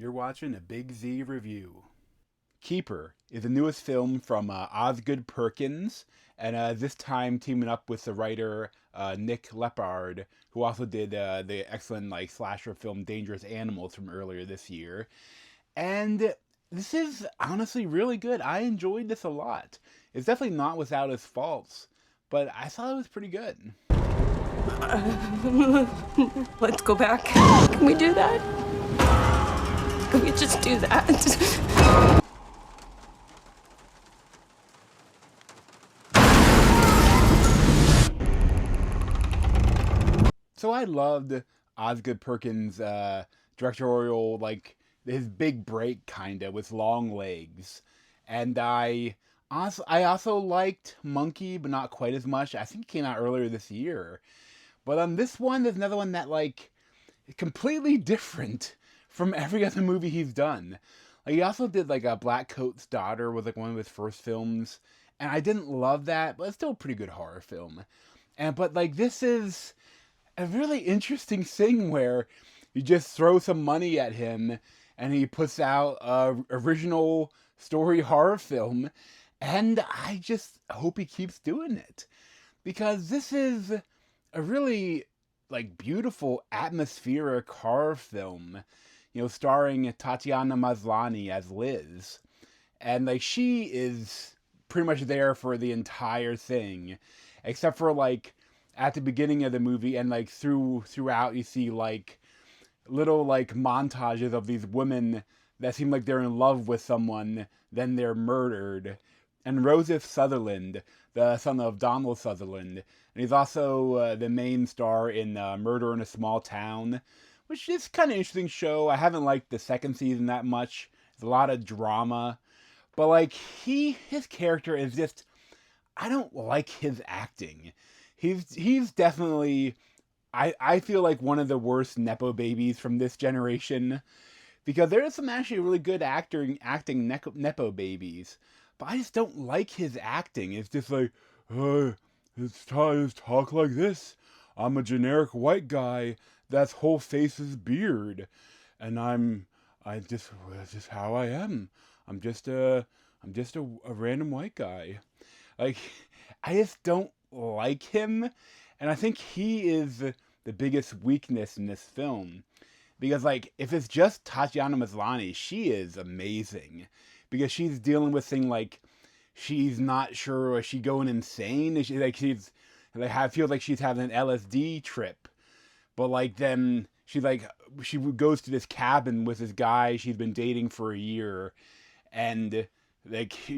You're watching a Big Z review. Keeper is the newest film from Osgood Perkins, and this time teaming up with the writer Nick Leppard, who also did the excellent slasher film Dangerous Animals from earlier this year. And this is honestly really good. I enjoyed this a lot. It's definitely not without its faults, but I thought it was pretty good. Let's go back. Can we do that? Can we just do that? So I loved Osgood Perkins' directorial, his big break, kinda, with long legs. And I also liked Monkey, but not quite as much. I think it came out earlier this year. But on this one, there's another one that, is completely different from every other movie he's done. He also did, a Black Coat's Daughter was, one of his first films. And I didn't love that, but it's still a pretty good horror film. But, this is a really interesting thing where you just throw some money at him and he puts out a original story horror film, and I just hope he keeps doing it, because this is a really beautiful atmospheric horror film, starring Tatiana Maslany as Liz, and she is pretty much there for the entire thing, except for at the beginning of the movie, and throughout you see little montages of these women that seem like they're in love with someone, then they're murdered. And Joseph Sutherland, the son of Donald Sutherland, and he's also the main star in Murder in a Small Town, which is kind of an interesting show. I haven't liked the second season that much. There's a lot of drama, but his character is just, I don't like his acting. He's definitely, I feel like one of the worst Nepo babies from this generation, because there is some actually really good acting Nepo babies, but I just don't like his acting. It's just it's talk like this. I'm a generic white guy that's whole face is beard, and that's just how I am. I'm just a random white guy. Like, I just don't like him, and I think he is the biggest weakness in this film, because if it's just Tatiana Maslany, she is amazing, because she's dealing with things she's not sure, is she going insane, is I feel like she's having an LSD trip, but then she goes to this cabin with this guy she's been dating for a year, and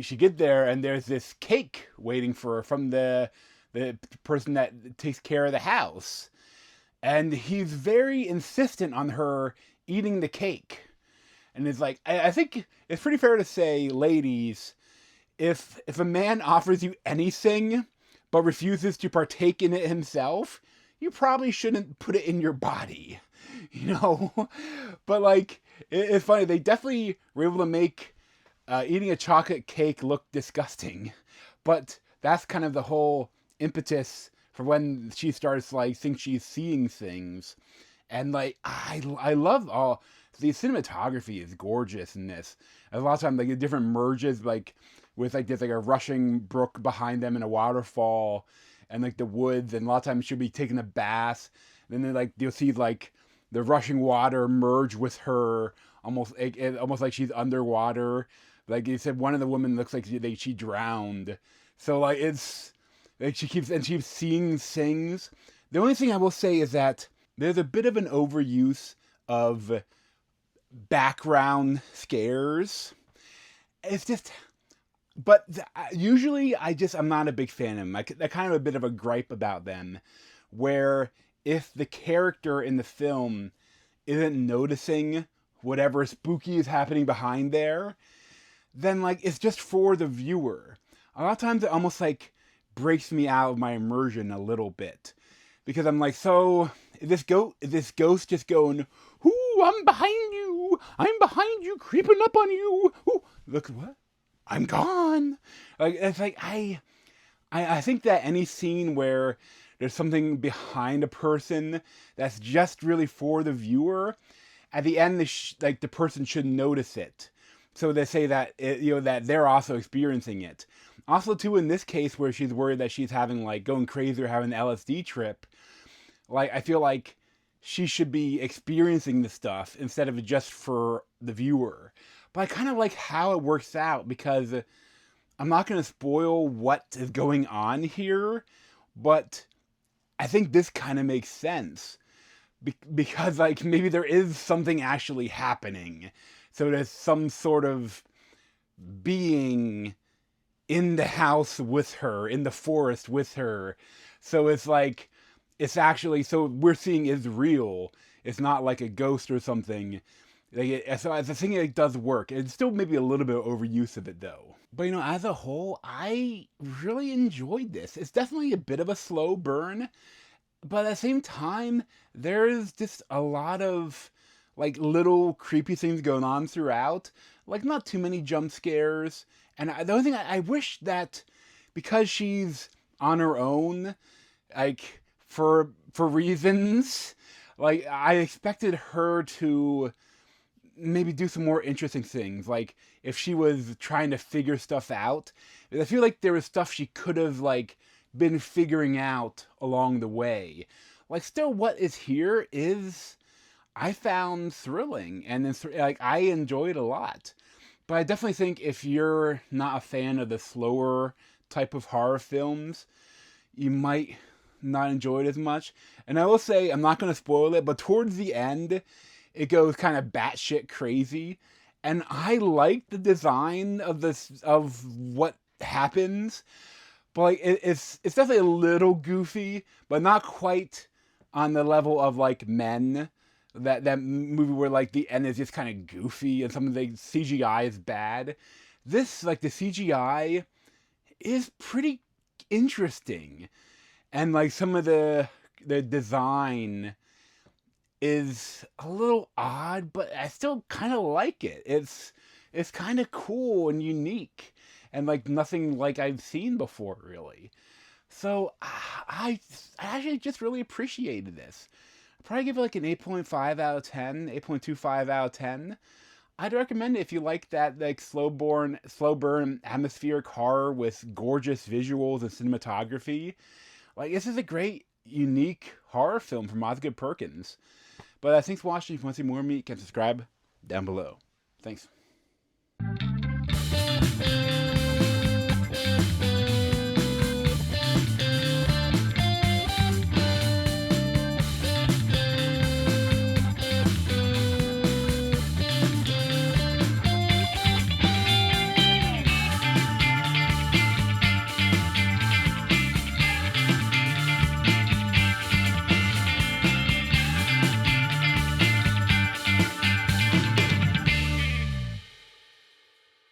she get there and there's this cake waiting for her from the person that takes care of the house. And he's very insistent on her eating the cake. And it's I think it's pretty fair to say, ladies, if a man offers you anything but refuses to partake in it himself, you probably shouldn't put it in your body. But it's funny, they definitely were able to make eating a chocolate cake look disgusting. But that's kind of the whole impetus for when she starts think she's seeing things. And I love all the cinematography is gorgeous in this. And a lot of times the different merges with there's a rushing brook behind them and a waterfall and the woods, and a lot of times she'll be taking a bath, and then you'll see the rushing water merge with her, almost like she's underwater. Like you said, one of the women looks like she drowned. So it's she keeps seeing things. The only thing I will say is that there's a bit of an overuse of background scares. It's just, but usually I'm not a big fan of them. I kind of a bit of a gripe about them, where if the character in the film isn't noticing whatever spooky is happening behind there, then it's just for the viewer. A lot of times it almost breaks me out of my immersion a little bit, because I'm so is this ghost just going, "Ooh, I'm behind you, creeping up on you. Ooh, look what, I'm gone." It's I think that any scene where there's something behind a person that's just really for the viewer, at the end, like the person should notice it. So they say that that they're also experiencing it. Also, too, in this case where she's worried that she's having like going crazy or having an LSD trip, like I feel like she should be experiencing the stuff instead of just for the viewer. But I kind of like how it works out because I'm not going to spoil what is going on here, but I think this kind of makes sense because like maybe there is something actually happening. So there's some sort of being in the house with her, in the forest with her. So it's like it's actually so we're seeing is real. It's not like a ghost or something. Like so I think it does work. It's still maybe a little bit of overuse of it though. But as a whole, I really enjoyed this. It's definitely a bit of a slow burn, but at the same time, there's just a lot of like little creepy things going on throughout. Like not too many jump scares. And the only thing I wish that because she's on her own, like for reasons, like I expected her to maybe do some more interesting things. Like if she was trying to figure stuff out, I feel like there was stuff she could have like been figuring out along the way. Like still, what is here is I found thrilling and it's, like I enjoyed a lot. But I definitely think if you're not a fan of the slower type of horror films, you might not enjoy it as much. And I will say, I'm not going to spoil it, but towards the end, it goes kind of batshit crazy. And I like the design of this, of what happens. But like, it's definitely a little goofy, but not quite on the level of like Men. That movie where like the end is just kind of goofy and some of the CGI is bad. This, like the CGI is pretty interesting. And like some of the design is a little odd, but I still kind of like it. It's kind of cool and unique and like nothing like I've seen before really. So I actually just really appreciated this. I'd probably give it like an 8.5 out of 10, 8.25 out of 10. I'd recommend it if you like that like slow burn atmospheric horror with gorgeous visuals and cinematography. Like this is a great, unique horror film from Osgood Perkins. But thanks for watching. If you want to see more of me, you can subscribe down below. Thanks.